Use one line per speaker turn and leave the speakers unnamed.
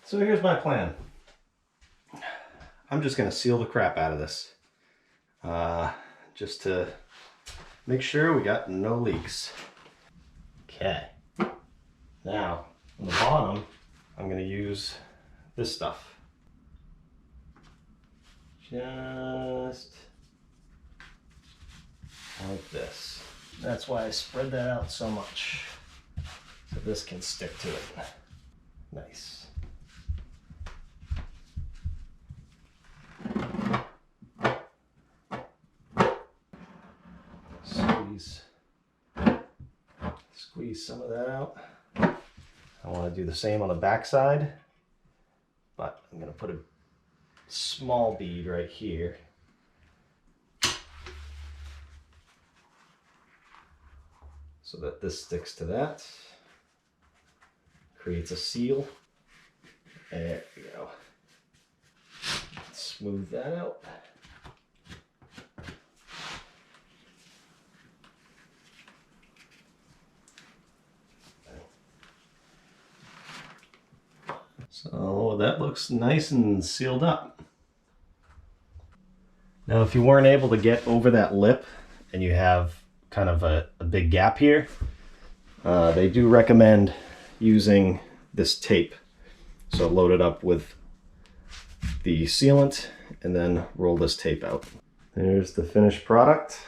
So here's my plan. I'm just gonna seal the crap out of this. Just to make sure we got no leaks. Okay. Now, on the bottom, I'm gonna use this stuff. Just like this. That's why I spread that out so much. So this can stick to it. Nice. Squeeze some of that out. I want to do the same on the back side, but I'm going to put a small bead right here. So that this sticks to that. Creates a seal. There we go. Smooth that out. So that looks nice and sealed up. Now if you weren't able to get over that lip and you have kind of a big gap here, they do recommend using this tape. So load it up with the sealant and then roll this tape out. There's the finished product.